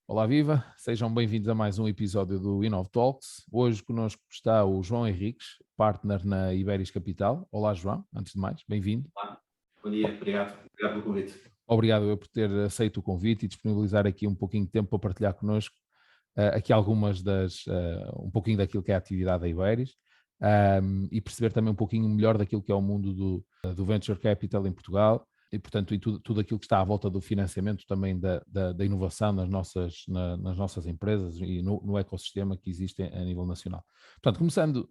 Olá, viva! Sejam bem-vindos a mais um episódio do Inov Talks. Hoje connosco está o João Henriques, partner na Iberis Capital. Olá, João, antes de mais, bem-vindo. Olá, bom dia, obrigado pelo convite. Obrigado eu por ter aceito o convite e disponibilizar aqui um pouquinho de tempo para partilhar connosco aqui algumas um pouquinho daquilo que é a atividade da Iberis e perceber também um pouquinho melhor daquilo que é o mundo do Venture Capital em Portugal. E, portanto, tudo aquilo que está à volta do financiamento também da inovação nas nossas empresas e no ecossistema que existe a nível nacional. Portanto, começando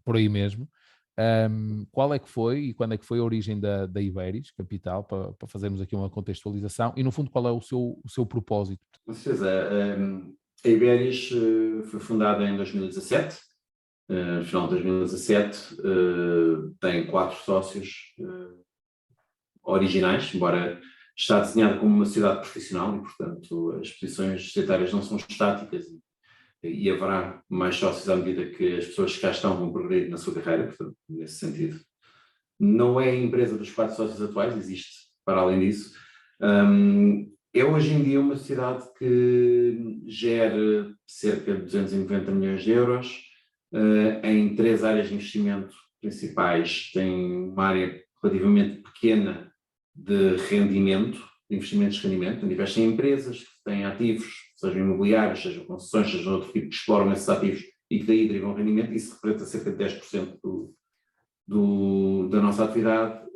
por aí mesmo, qual é que foi e quando é que foi a origem da Iberis Capital, para fazermos aqui uma contextualização e, no fundo, qual é o seu propósito? Com certeza, a Iberis foi fundada em 2017, no final de 2017, tem 4 sócios originais, embora está desenhada como uma sociedade profissional e, portanto, as posições societárias não são estáticas e haverá mais sócios à medida que as pessoas que cá estão vão progredir na sua carreira, portanto, nesse sentido. Não é a empresa dos 4 sócios atuais, existe para além disso. É hoje em dia uma sociedade que gera cerca de 290 milhões de euros em 3 áreas de investimento principais. Tem uma área relativamente pequena de rendimento, de investimentos de rendimento, onde investe em empresas que têm ativos, sejam imobiliários, sejam concessões, sejam outro tipo, que exploram esses ativos e que daí derivam rendimento. Isso representa cerca de 10% da nossa atividade.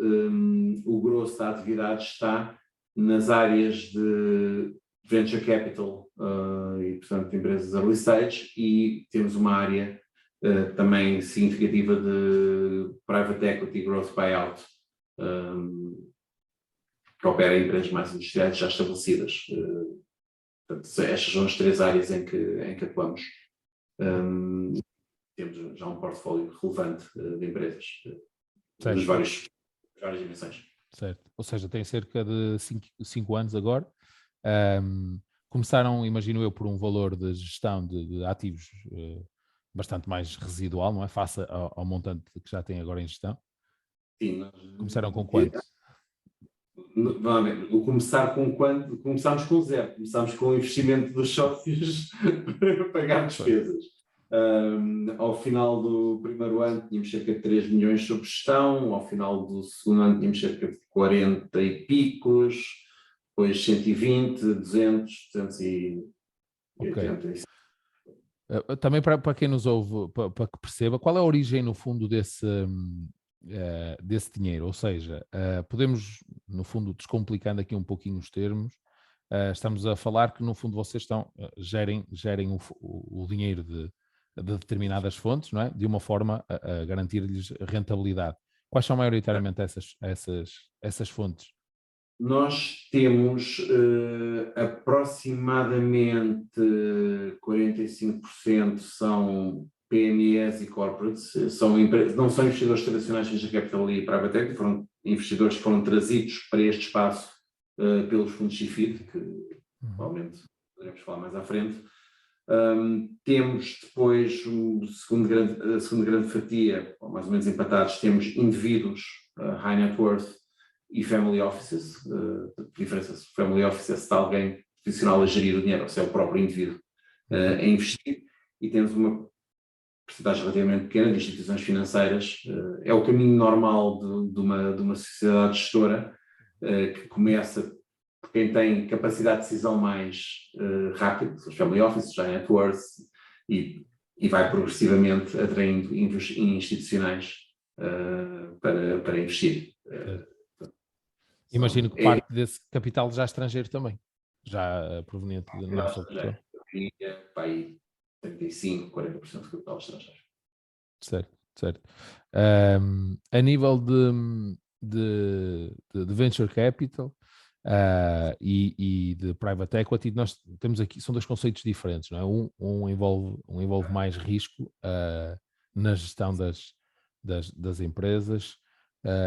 O grosso da atividade está nas áreas de venture capital e, portanto, de empresas early stage, e temos uma área também significativa de private equity growth buyout, que opera em empresas mais industriais já estabelecidas. Portanto, estas são as 3 áreas em que atuamos. Temos já um portfólio relevante de empresas das várias dimensões. Certo, ou seja, tem cerca de 5 anos agora. Começaram, imagino eu, por um valor de gestão de ativos bastante mais residual, não é? Face ao montante que já tem agora em gestão. Sim. Começaram com quanto? Começámos com 0, começámos com o investimento dos sócios para pagar despesas. Ao final do primeiro ano tínhamos cerca de 3 milhões sob gestão, ao final do segundo ano tínhamos cerca de 40 e picos, depois 120, 200, 280. Okay. Também para quem nos ouve, para que perceba, qual é a origem, no fundo, desse dinheiro? Ou seja, podemos, no fundo, descomplicando aqui um pouquinho os termos, estamos a falar que, no fundo, vocês gerem o dinheiro de determinadas fontes, não é? De uma forma a garantir-lhes rentabilidade. Quais são maioritariamente essas fontes? Nós temos aproximadamente 45% são PMEs e corporates, não são investidores tradicionais de venture capital e private equity, foram investidores que foram trazidos para este espaço pelos fundos CIFID, que provavelmente poderemos falar mais à frente. Temos depois a segunda grande fatia, ou mais ou menos empatados, temos indivíduos, high net worth e family offices. A diferença se family office é se está alguém profissional a gerir o dinheiro, ou se é o próprio indivíduo a investir, e temos uma porcentagem relativamente pequena de instituições financeiras. É o caminho normal de uma sociedade gestora que começa por quem tem capacidade de decisão mais rápida, os family offices, high net worth, e vai progressivamente atraindo institucionais para investir. Imagino que parte desse capital já estrangeiro também, já proveniente da nossa Portugal. Vai 35%, 40% de capital estrangeiro. Certo. A nível de venture capital e de private equity, nós temos aqui, são 2 conceitos diferentes, não é? Um envolve mais risco na gestão das empresas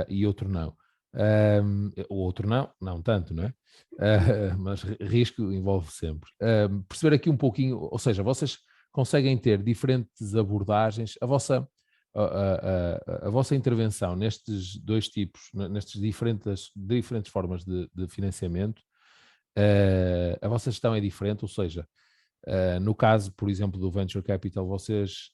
e outro não. O outro não tanto, não é? Mas risco envolve sempre. Perceber aqui um pouquinho, ou seja, vocês conseguem ter diferentes abordagens, a vossa intervenção nestes 2 tipos, nestas diferentes formas de financiamento, a vossa gestão é diferente, ou seja, no caso, por exemplo, do Venture Capital, vocês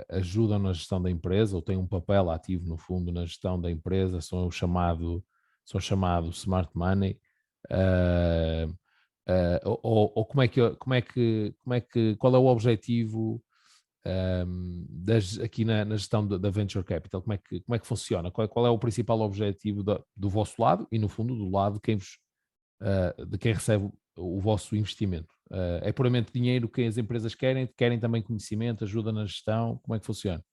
ajudam na gestão da empresa ou têm um papel ativo, no fundo, na gestão da empresa, são chamado Smart Money, ou qual é o objetivo aqui na gestão da Venture Capital? Como é que funciona? Qual é o principal objetivo do vosso lado e, no fundo, do lado de quem recebe o vosso investimento? É puramente dinheiro que as empresas querem também conhecimento, ajuda na gestão? Como é que funciona?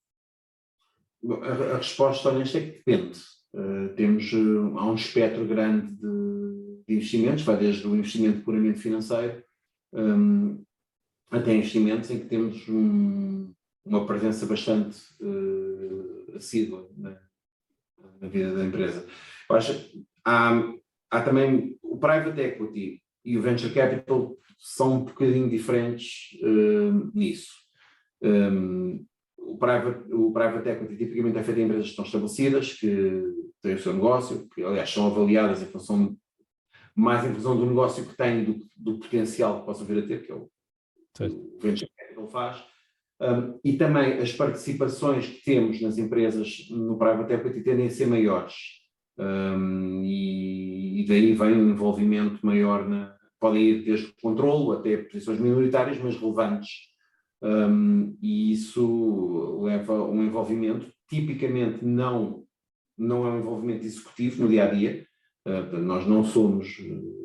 Bom, a resposta honesta é que depende. Há um espectro grande de investimentos, vai desde o investimento puramente financeiro até investimentos em que temos uma presença bastante assídua na vida da empresa. Eu acho que há também o private equity e o venture capital são um bocadinho diferentes nisso. O private equity tipicamente é feito em empresas que estão estabelecidas, que têm o seu negócio, que aliás são avaliadas mais em função do negócio que têm do potencial que possam vir a ter, que é o venture capital faz. E também as participações que temos nas empresas no private equity tendem a ser maiores. E daí vem um envolvimento maior, podem ir desde o controlo até posições minoritárias, mas relevantes. E isso leva a um envolvimento, tipicamente não é um envolvimento executivo no dia-a-dia. Nós não somos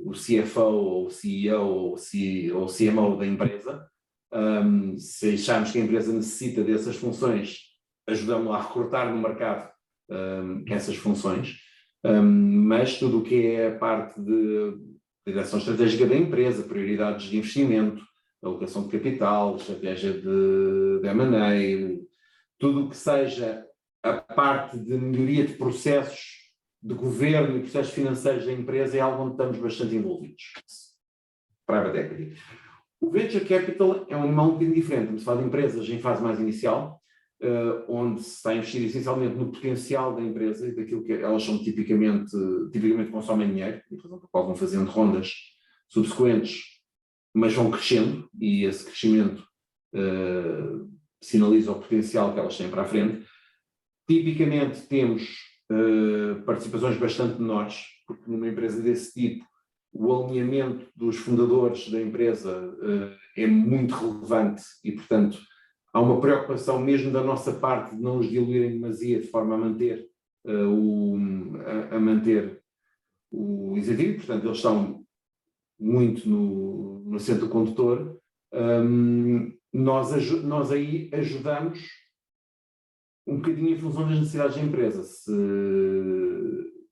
o CFO ou o CEO ou o CMO da empresa. Se acharmos que a empresa necessita dessas funções, ajudamos-la a recrutar no mercado essas funções. Mas tudo o que é a parte de direção estratégica da empresa, prioridades de investimento, alocação de capital, estratégia de M&A, tudo o que seja a parte de melhoria de processos de governo e processos financeiros da empresa é algo onde estamos bastante envolvidos. Private equity. O venture capital é um animal um bocadinho diferente. Estamos a falar de empresas em fase mais inicial, onde se está a investir essencialmente no potencial da empresa e daquilo que elas são tipicamente consomem dinheiro, e por exemplo, vão fazendo rondas subsequentes, mas vão crescendo, e esse crescimento sinaliza o potencial que elas têm para a frente. Tipicamente temos participações bastante menores, porque numa empresa desse tipo o alinhamento dos fundadores da empresa é muito relevante e, portanto, há uma preocupação mesmo da nossa parte de não os diluir em demasia de forma a manter o executivo. Portanto, eles estão muito no centro condutor. Nós aí ajudamos um bocadinho em função das necessidades da empresa.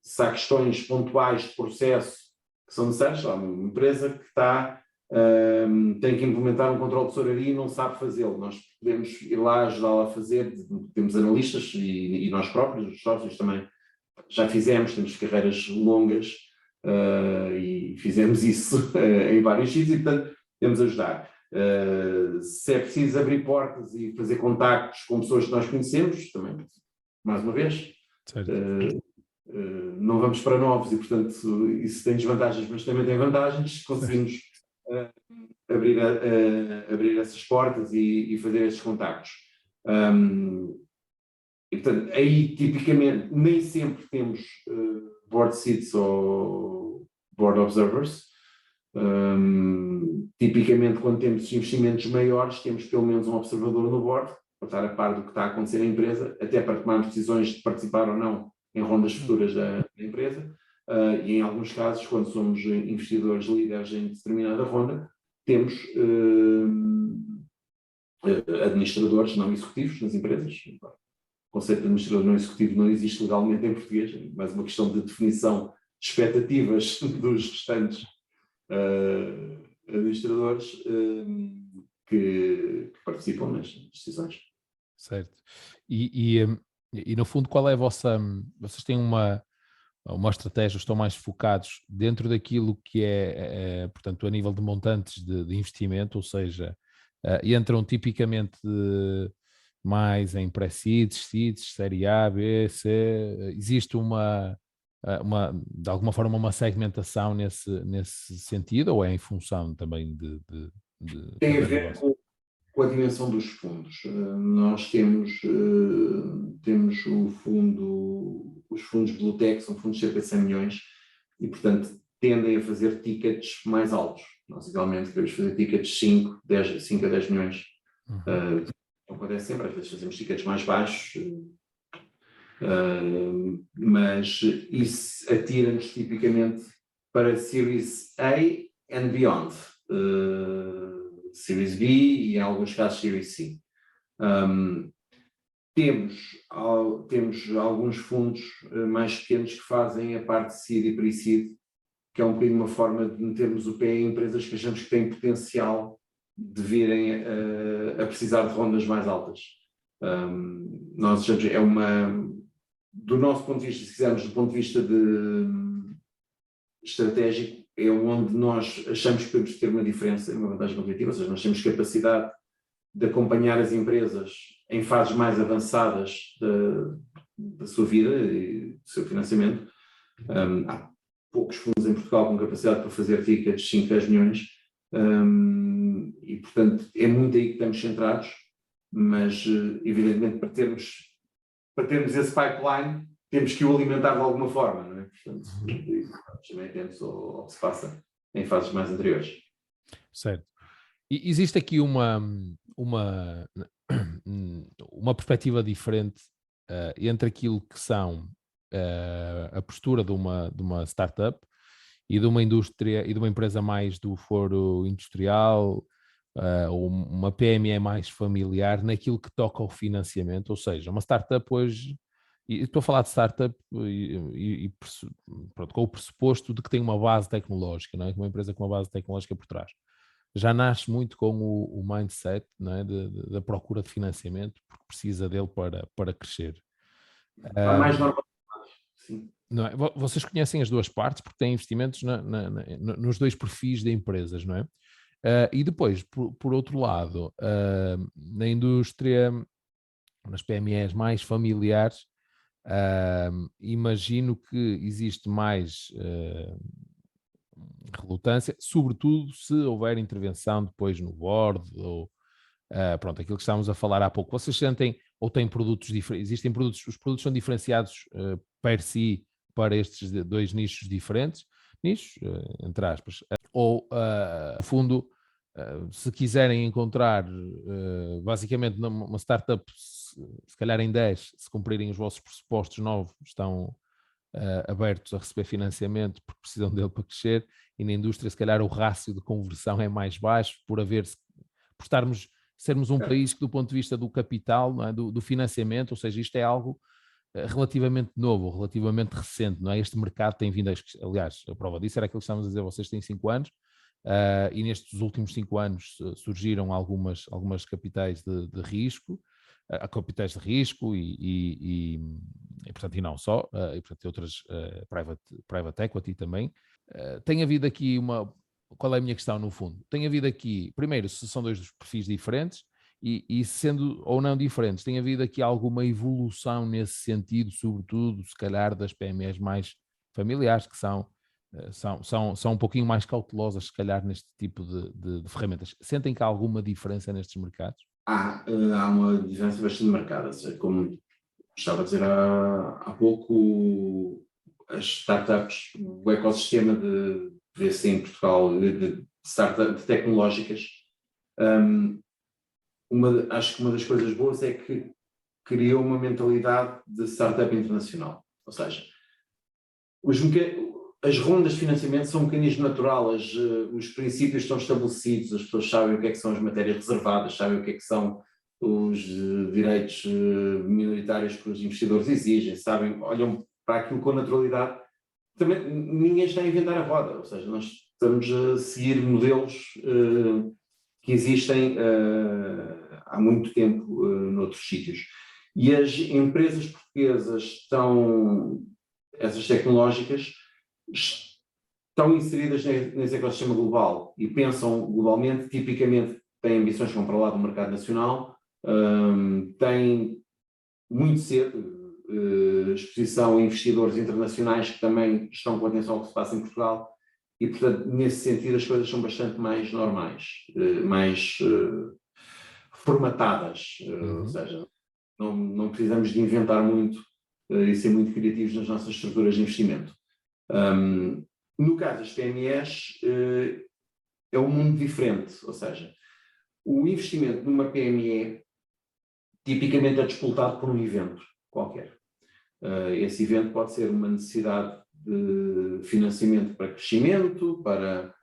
Se há questões pontuais de processo que são necessárias, uma empresa que tem que implementar um controle de tesouraria e não sabe fazê-lo, nós podemos ir lá ajudá-la a fazer. Temos analistas e nós próprios, os sócios também, já fizemos, temos carreiras longas e fizemos isso em vários sítios e, portanto, podemos ajudar. Se é preciso abrir portas e fazer contactos com pessoas que nós conhecemos, também, mais uma vez, não vamos para novos e, portanto, isso tem desvantagens, mas também tem vantagens. Conseguimos abrir essas portas e fazer esses contactos. E, portanto, aí, tipicamente, nem sempre temos board seats ou board observers. Tipicamente, quando temos investimentos maiores, temos pelo menos um observador no board, para estar a par do que está a acontecer na empresa, até para tomarmos decisões de participar ou não em rondas futuras da empresa. E em alguns casos, quando somos investidores líderes em determinada ronda, temos administradores não executivos nas empresas. O conceito de administrador não executivo não existe legalmente em português, é mais uma questão de definição de expectativas dos restantes administradores que participam nas decisões. Certo. E no fundo, qual é a vossa... Vocês têm uma estratégia, estão mais focados dentro daquilo que portanto, a nível de montantes de investimento, ou seja, entram tipicamente mais em pré-seeds, seeds, série A, B, C, existe uma de alguma forma uma segmentação nesse sentido, ou é em função também de Tem a cada ver negócio? com a dimensão dos fundos. Nós temos os fundos Blue Tech, são fundos de cerca de 100 milhões, e, portanto, tendem a fazer tickets mais altos. Nós, igualmente, queremos fazer tickets de 5 a 10 milhões. Não acontece sempre, às vezes fazemos tickets mais baixos, mas isso atira-nos tipicamente para Series A and beyond. Series B e, em alguns casos, Series C. Temos alguns fundos mais pequenos que fazem a parte de seed e pre-seed, que é um bocadinho uma forma de metermos o pé em empresas que achamos que têm potencial de virem a precisar de rondas mais altas. Nós achamos, do nosso ponto de vista, se quisermos, do ponto de vista estratégico, é onde nós achamos que podemos ter uma diferença, uma vantagem competitiva, ou seja, nós temos capacidade de acompanhar as empresas em fases mais avançadas da sua vida e do seu financiamento. Há poucos fundos em Portugal com capacidade para fazer tickets de 5, 10 milhões, e, portanto, é muito aí que estamos centrados, mas, evidentemente, para termos esse pipeline, temos que o alimentar de alguma forma, não é? Portanto, também atentos ao que se passa em fases mais anteriores. Certo. E existe aqui uma perspectiva diferente entre aquilo que são a postura de uma startup e de uma indústria e de uma empresa mais do foro industrial, ou uma PME mais familiar, naquilo que toca ao financiamento. Ou seja, uma startup hoje, e estou a falar de startup pronto, com o pressuposto de que tem uma base tecnológica, não é? Uma empresa com uma base tecnológica por trás. Já nasce muito com o mindset, não é? Da procura de financiamento, porque precisa dele para crescer. Está mais normalizado, sim. Não é? Vocês conhecem as duas partes, porque têm investimentos nos dois perfis de empresas, não é? E depois, por outro lado, na indústria, nas PMEs mais familiares, imagino que existe mais relutância, sobretudo se houver intervenção depois no board, ou pronto, aquilo que estávamos a falar há pouco. Vocês sentem, ou têm produtos diferentes, existem produtos, os produtos são diferenciados per si para estes dois nichos diferentes, entre aspas, ou no fundo, se quiserem encontrar basicamente uma startup, se calhar em 10, se cumprirem os vossos pressupostos novos, estão abertos a receber financiamento porque precisam dele para crescer, e na indústria se calhar o rácio de conversão é mais baixo por sermos um país que, do ponto de vista do capital, não é? do financiamento, ou seja, isto é algo relativamente novo, relativamente recente, não é? Este mercado tem vindo, aliás, a prova disso era aquilo que estávamos a dizer, vocês têm 5 anos, e nestes últimos 5 anos surgiram algumas capitais de risco, capitais de risco e portanto, e não só, e portanto outras private equity também. Tem havido aqui qual é a minha questão no fundo? Tem havido aqui, primeiro, se são dois perfis diferentes, e sendo ou não diferentes, tem havido aqui alguma evolução nesse sentido, sobretudo, se calhar, das PMEs mais familiares, que são um pouquinho mais cautelosas, se calhar, neste tipo de ferramentas. Sentem que há alguma diferença nestes mercados? Há uma diferença bastante marcada. Como estava a dizer há pouco, as startups, o ecossistema de VC em Portugal, de startups tecnológicas, acho que uma das coisas boas é que criou uma mentalidade de startup internacional. Ou seja, as rondas de financiamento são um mecanismo natural, os princípios estão estabelecidos, as pessoas sabem o que é que são as matérias reservadas, sabem o que é que são os direitos minoritários que os investidores exigem, olham para aquilo com naturalidade. Também ninguém está a inventar a roda, ou seja, nós estamos a seguir modelos que existem há muito tempo noutros sítios. E as empresas portuguesas essas tecnológicas, estão inseridas nesse ecossistema global e pensam globalmente, tipicamente têm ambições que vão para lá do mercado nacional, têm muito cedo, exposição a investidores internacionais que também estão com atenção ao que se passa em Portugal e, portanto, nesse sentido as coisas são bastante mais normais, mais formatadas, ou seja, não precisamos de inventar muito e ser muito criativos nas nossas estruturas de investimento. No caso das PMEs, é um mundo diferente, ou seja, o investimento numa PME tipicamente é disputado por um evento qualquer. Esse evento pode ser uma necessidade de financiamento para crescimento, para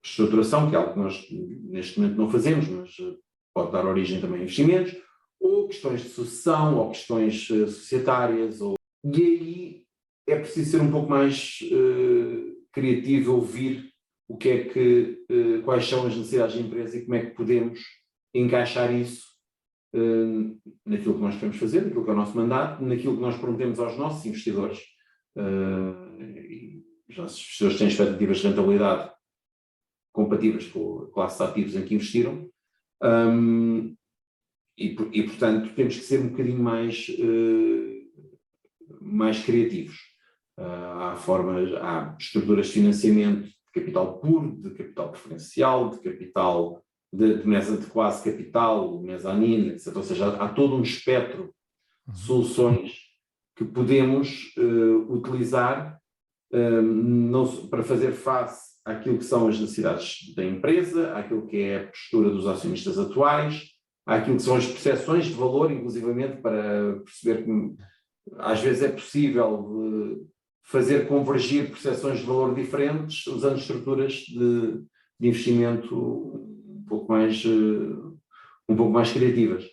estruturação, que é algo que nós neste momento não fazemos, mas pode dar origem também a investimentos, ou questões de sucessão, ou questões societárias, e aí é preciso ser um pouco mais criativo, ouvir o que é que, quais são as necessidades da empresa e como é que podemos encaixar isso naquilo que nós queremos fazer, naquilo que é o nosso mandato, naquilo que nós prometemos aos nossos investidores. E os nossos investidores têm expectativas de rentabilidade compatíveis com a classe de ativos em que investiram. E, portanto, temos que ser um bocadinho mais criativos. Há estruturas de financiamento de capital puro, de capital preferencial, de capital de quase capital, mezanino, etc. Ou seja, há todo um espectro de soluções que podemos utilizar para fazer face àquilo que são as necessidades da empresa, àquilo que é a postura dos acionistas atuais, àquilo que são as percepções de valor, inclusivamente para perceber que às vezes é possível fazer convergir percepções de valor diferentes usando estruturas de investimento um pouco mais criativas.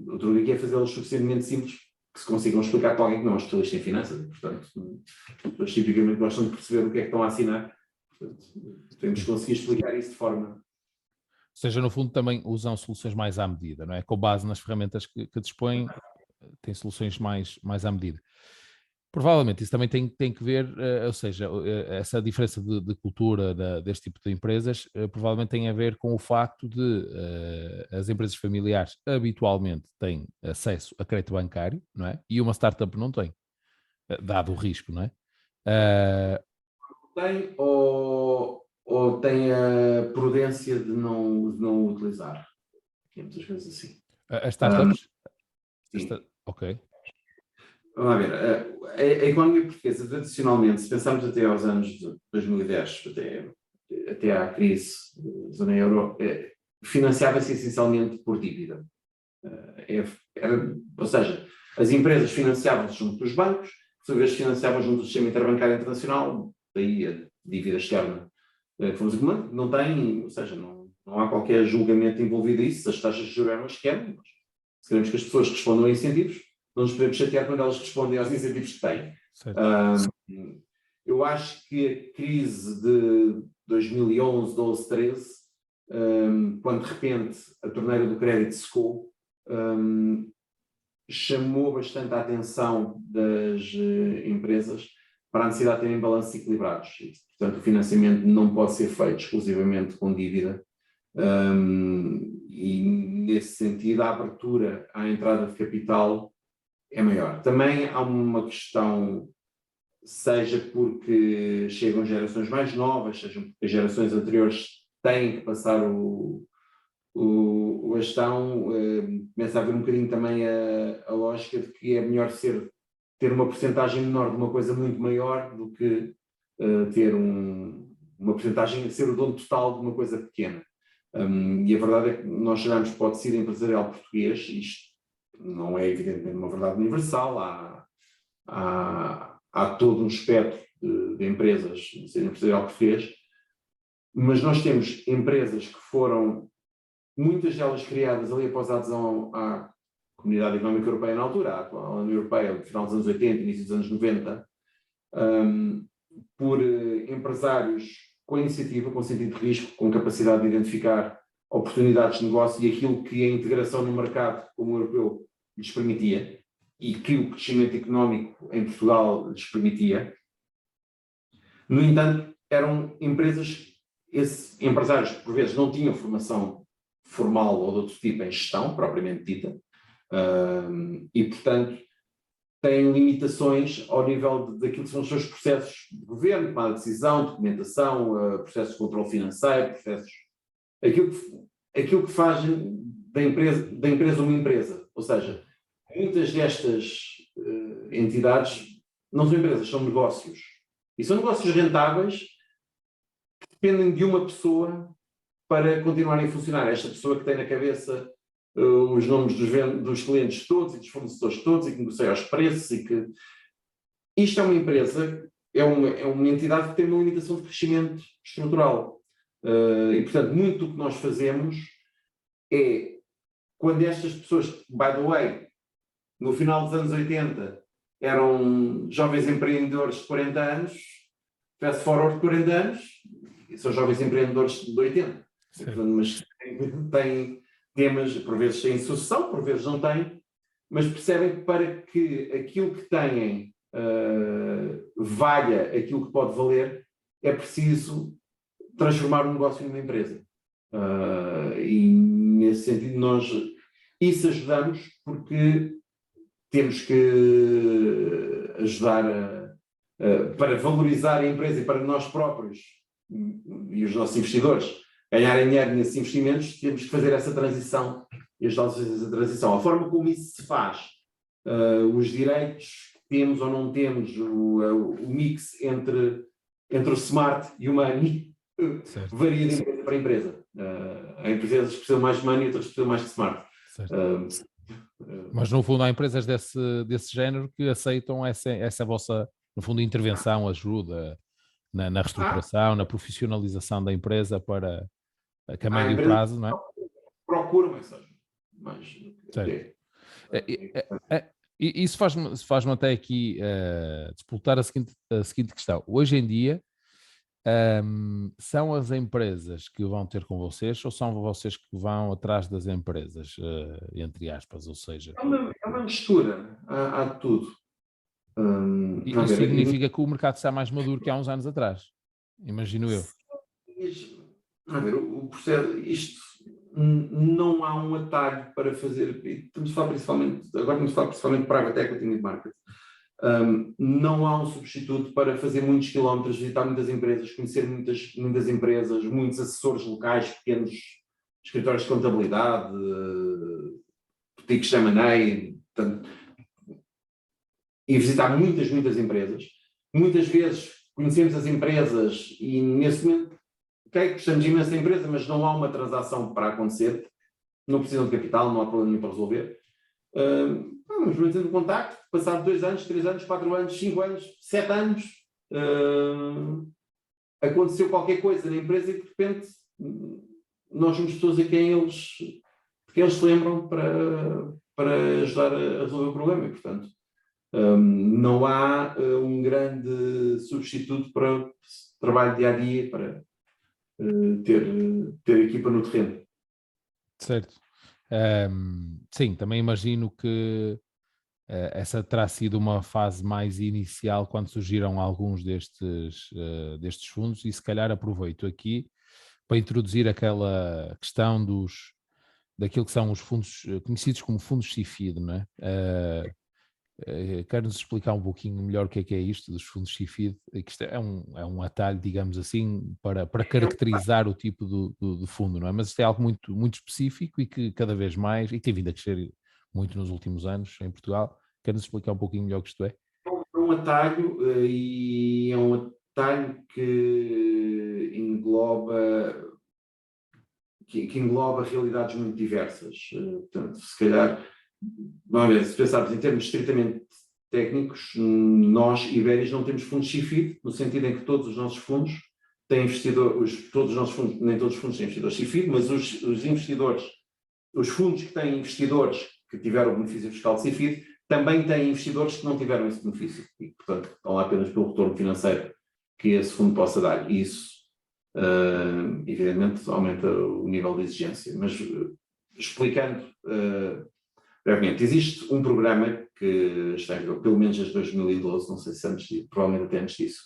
O truque aqui é fazê-las suficientemente simples que se consigam explicar para alguém que não é um especialista em finanças, portanto, as pessoas tipicamente gostam de perceber o que é que estão a assinar, portanto, temos que conseguir explicar isso de forma... Ou seja, no fundo também usam soluções mais à medida, não é? Com base nas ferramentas que dispõem, tem soluções mais à medida. Provavelmente isso também tem que ver, ou seja, essa diferença de cultura deste tipo de empresas provavelmente tem a ver com o facto de as empresas familiares habitualmente têm acesso a crédito bancário, não é? E uma startup não tem, dado o risco, não é? Tem ou tem a prudência de não utilizar? É muitas vezes assim. As startups? Sim. Ok. Vamos lá ver, a economia portuguesa, tradicionalmente, se pensarmos até aos anos de 2010, até à crise da zona euro, financiava-se essencialmente por dívida. Ou seja, as empresas financiavam-se junto dos bancos, por sua vez financiavam junto do sistema interbancário internacional, daí a dívida externa que fomos acumulando, não tem, ou seja, não há qualquer julgamento envolvido nisso, as taxas de juros eram as que querem, mas se queremos que as pessoas respondam a incentivos, não nos podemos chatear quando elas respondem aos incentivos que têm. Eu acho que a crise de 2011, 12, 13, quando de repente a torneira do crédito secou, chamou bastante a atenção das empresas para a necessidade de terem balanços equilibrados. E, portanto, o financiamento não pode ser feito exclusivamente com dívida. E, nesse sentido, a abertura à entrada de capital é maior. Também há uma questão, seja porque chegam gerações mais novas, seja porque as gerações anteriores têm que passar a gestão, começa a haver um bocadinho também a lógica de que é melhor ter uma percentagem menor de uma coisa muito maior do que ter uma percentagem, ser o dono total de uma coisa pequena. E a verdade é que nós chegamos para o tecido empresarial português, isto não é evidentemente uma verdade universal, há todo um espectro de empresas no tecido empresarial português, mas nós temos empresas que foram, muitas delas criadas ali após a adesão à Comunidade Económica Europeia na altura, à União Europeia, no final dos anos 80, início dos anos 90, por empresários com iniciativa, com sentido de risco, com capacidade de identificar oportunidades de negócio e aquilo que a integração no mercado como o europeu lhes permitia e que o crescimento económico em Portugal lhes permitia. No entanto, eram esses empresários que por vezes não tinham formação formal ou de outro tipo em gestão, propriamente dita, E, portanto, têm limitações ao nível daquilo que são os seus processos de governo, tomada de decisão, documentação, processos de controle financeiro, processos... Aquilo que faz da empresa uma empresa. Ou seja, muitas destas entidades não são empresas, são negócios. E são negócios rentáveis que dependem de uma pessoa para continuarem a funcionar. Esta pessoa que tem na cabeça os nomes dos clientes todos e dos fornecedores todos e que negocia os preços e que... Isto é uma empresa, é uma entidade que tem uma limitação de crescimento estrutural. E, portanto, muito do que nós fazemos é, quando estas pessoas, by the way, no final dos anos 80, eram jovens empreendedores de 40 anos, fast forward de 40 anos, e são jovens empreendedores de 80. Portanto, mas têm temas, por vezes têm sucessão, por vezes não têm, mas percebem que para que aquilo que têm valha aquilo que pode valer, é preciso transformar um negócio numa empresa. E nesse sentido nós isso ajudamos porque temos que ajudar para valorizar a empresa e para nós próprios e os nossos investidores ganharem dinheiro nesses investimentos, temos que fazer essa transição e ajudá-los a fazer essa transição. A forma como isso se faz, os direitos que temos ou não temos, o mix entre o smart e o money, varia de empresa para empresa. Há empresas que precisam mais de money e outras que precisam mais de smart. Mas no fundo há empresas desse género que aceitam essa vossa, no fundo, intervenção, ajuda na reestruturação, na profissionalização da empresa para que a médio prazo, não é? Procuram essa ajuda. Mas, e isso faz-me até aqui disputar a seguinte questão. Hoje em dia, são as empresas que vão ter com vocês ou são vocês que vão atrás das empresas, entre aspas, ou seja... É uma mistura, há de tudo. Isso significa que o mercado está mais maduro que há uns anos atrás, imagino eu. A ver, o processo, isto não há um atalho para fazer, estamos a falar principalmente de private equity e market. Não há um substituto para fazer muitos quilómetros, visitar muitas empresas, conhecer muitas empresas, muitos assessores locais, pequenos escritórios de contabilidade, boutiques de M&A, e visitar muitas empresas. Muitas vezes conhecemos as empresas e nesse momento, gostamos imenso da empresa, mas não há uma transação para acontecer, não precisam de capital, não há problema nenhum para resolver. Vamos mantendo contacto, passado 2 anos, 3 anos, 4 anos, 5 anos, 7 anos, aconteceu qualquer coisa na empresa e de repente nós somos pessoas a quem eles se lembram para ajudar a resolver o problema e, portanto, não há um grande substituto para o trabalho dia a dia, para ter equipa no terreno. Certo. Sim, também imagino que essa terá sido uma fase mais inicial quando surgiram alguns destes fundos e se calhar aproveito aqui para introduzir aquela questão daquilo que são os fundos conhecidos como fundos CIFID, não é? Quer-nos explicar um pouquinho melhor o que é isto dos fundos CIFID? Que isto é um atalho, digamos assim, para caracterizar o tipo do fundo, não é? Mas isto é algo muito, muito específico e que cada vez mais, e tem vindo a crescer muito nos últimos anos em Portugal. Quer-nos explicar um pouquinho melhor o que isto é? É um atalho e é um atalho que engloba realidades muito diversas. Portanto, se calhar, vamos ver, se pensarmos em termos estritamente técnicos, nós, Iberis, não temos fundos CIFID, no sentido em que todos os nossos fundos têm investidores, todos os nossos fundos, nem todos os fundos têm investidores CIFID, mas os investidores, os fundos que têm investidores que tiveram o benefício fiscal de CIFID, também têm investidores que não tiveram esse benefício e, portanto, estão lá apenas pelo retorno financeiro que esse fundo possa dar. E isso, evidentemente, aumenta o nível de exigência. Mas, explicando brevemente, existe um programa que está em vigor, pelo menos desde 2012, não sei se antes, provavelmente até antes disso,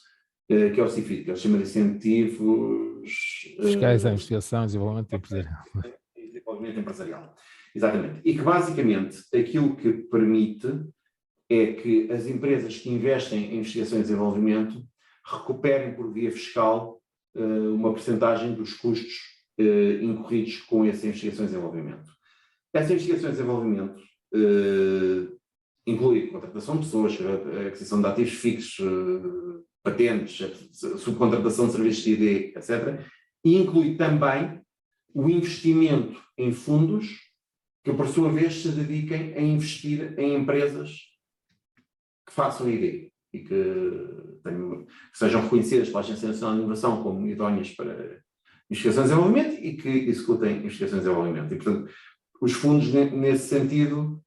que é o CIFID, que é o Sistema de Incentivos Fiscais à Investigação e Desenvolvimento Empresarial. Desenvolvimento Empresarial. Exatamente. E que basicamente aquilo que permite é que as empresas que investem em investigação e desenvolvimento recuperem por via fiscal uma percentagem dos custos incorridos com essa investigação e desenvolvimento. Essa investigação e desenvolvimento inclui contratação de pessoas, aquisição de ativos fixos, patentes, subcontratação de serviços de ID, etc. E inclui também o investimento em fundos que, por sua vez, se dediquem a investir em empresas que façam ID e que sejam reconhecidas pela Agência Nacional de Inovação como idóneas para investigação e desenvolvimento e que executem investigação e desenvolvimento. E, portanto, os fundos, nesse sentido,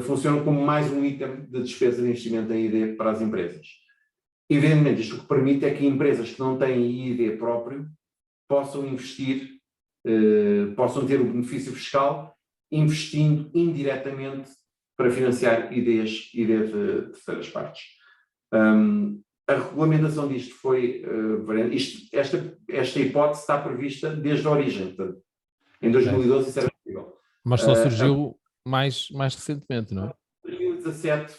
funcionam como mais um item de despesa de investimento em ID para as empresas. Evidentemente, isto o que permite é que empresas que não têm ID próprio possam investir, possam ter o benefício fiscal investindo indiretamente para financiar ideias de terceiras partes. A regulamentação disto foi esta hipótese está prevista desde a origem, portanto, em 2012 isso era possível. Mas só surgiu mais recentemente, não é? Em 2017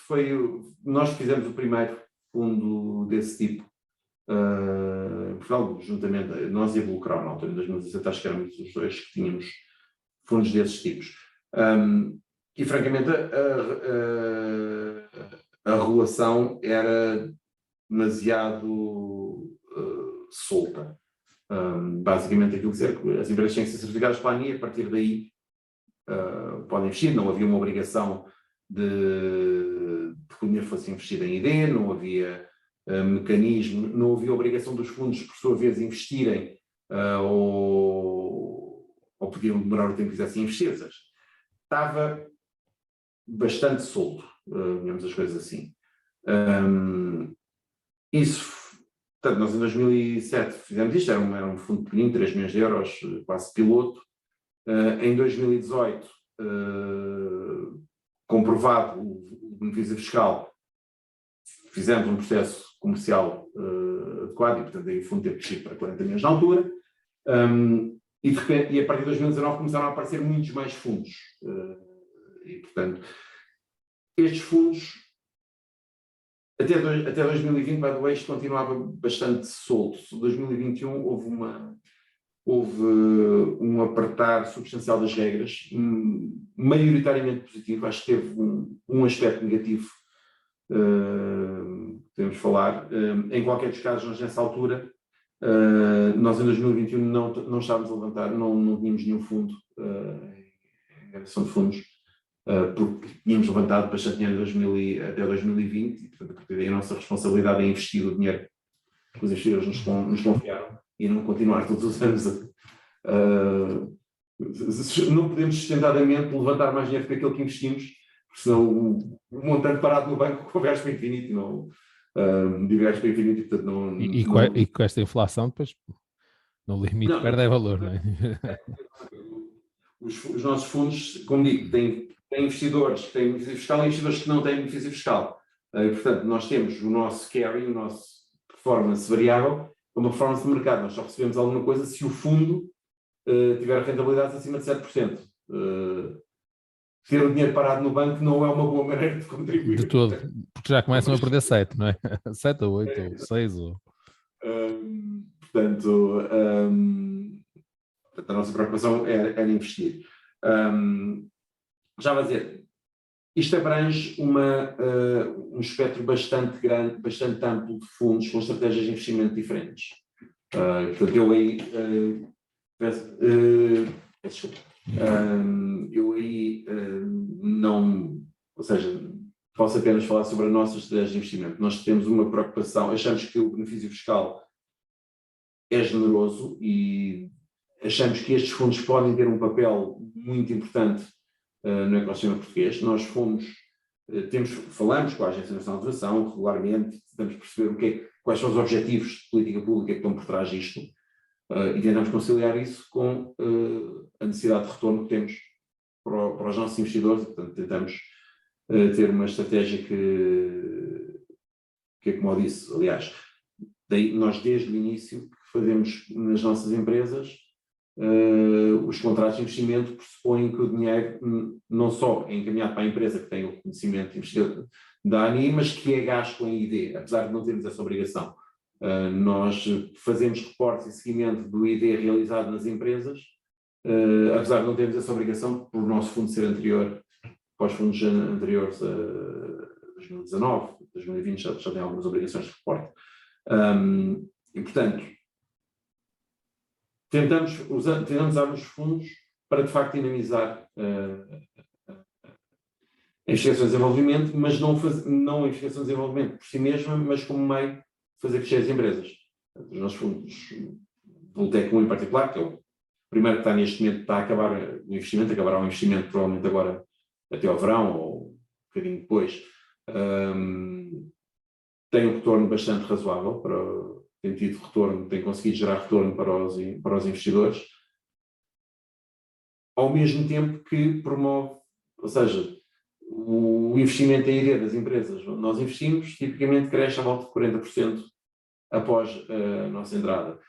nós fizemos o primeiro fundo desse tipo em Portugal, juntamente, nós e a Blue Crown, na altura, em 2017, acho que éramos os dois que tínhamos fundos desses tipos. E, francamente, a regulação era demasiado solta. Basicamente, aquilo que dizer que as empresas têm que ser certificadas pela ANI, a partir daí podem investir, não havia uma obrigação de que o dinheiro fosse investido em ID, não havia mecanismo, não havia obrigação dos fundos, por sua vez, investirem ou podiam demorar o tempo que quisessem investir, ou seja, estava bastante solto, digamos as coisas assim. Portanto, nós em 2007 fizemos isto, era um fundo pequenino, 3 milhões de euros, quase piloto. Em 2018, comprovado o benefício fiscal, fizemos um processo comercial adequado e, portanto, aí o fundo teve crescido para 40 milhões na altura. E, de repente, a partir de 2019 começaram a aparecer muitos mais fundos. E, portanto, estes fundos, até 2020, by the way, isto continuava bastante solto. Em 2021 houve um apertar substancial das regras, maioritariamente positivo. Acho que teve um aspecto negativo, podemos falar. Em qualquer dos casos, nós nessa altura, nós em 2021 não estávamos a levantar, não tínhamos nenhum fundo em geração de fundos, porque tínhamos levantado bastante dinheiro até 2020, e, portanto, a partir daí a nossa responsabilidade é investir o dinheiro que os investidores nos confiaram e não continuar todos os anos não podemos sustentadamente levantar mais dinheiro do que aquilo que investimos, porque senão o montante parado no banco converte para infinito, não diverge para infinito, portanto não... E com esta inflação, depois, no limite, perde valor, não é? Os nossos fundos, como digo, têm investidores que têm benefício fiscal e investidores que não têm benefício fiscal. E, portanto, nós temos o nosso carry, o nosso performance variável, uma performance de mercado. Nós só recebemos alguma coisa se o fundo tiver rentabilidades acima de 7%. Ter o dinheiro parado no banco não é uma boa maneira de contribuir. De todo, porque já começam a perder 7, não é? 7 ou 8 ou 6. Portanto, a nossa preocupação era investir. Já vou dizer, isto abrange um espectro bastante grande, bastante amplo de fundos com estratégias de investimento diferentes. Portanto, eu aí não, ou seja, posso apenas falar sobre a nossa estratégia de investimento. Nós temos uma preocupação, achamos que o benefício fiscal é generoso e achamos que estes fundos podem ter um papel muito importante no ecossistema português. Nós falamos com a Agência Nacional de Inovação regularmente, tentamos perceber quais são os objetivos de política pública que estão por trás disto e tentamos conciliar isso com a necessidade de retorno que temos para os nossos investidores. Portanto, tentamos ter uma estratégia que é como eu disse, aliás, nós desde o início que fazemos nas nossas empresas os contratos de investimento pressupõem que o dinheiro não só é encaminhado para a empresa que tem o conhecimento investidor da ANI, mas que é gasto em ID, apesar de não termos essa obrigação. Nós fazemos reportes e seguimento do ID realizado nas empresas, apesar de não termos essa obrigação por o nosso fundo ser anterior, para os fundos anteriores a 2019, 2020 já tem algumas obrigações de reporte. E, portanto, tentamos usar os fundos para, de facto, dinamizar a investigação e desenvolvimento, mas não a investigação e desenvolvimento por si mesma, mas como meio de fazer crescer as empresas. Os nossos fundos, o Tec1 em particular, que é o primeiro que está neste momento, está a acabar o investimento, acabará o investimento provavelmente agora até ao verão, ou um bocadinho depois, tem um retorno bastante razoável, tem tido retorno, tem conseguido gerar retorno para os investidores, ao mesmo tempo que promove, ou seja, o investimento em ID das empresas onde nós investimos, tipicamente cresce à volta de 40% após a nossa entrada.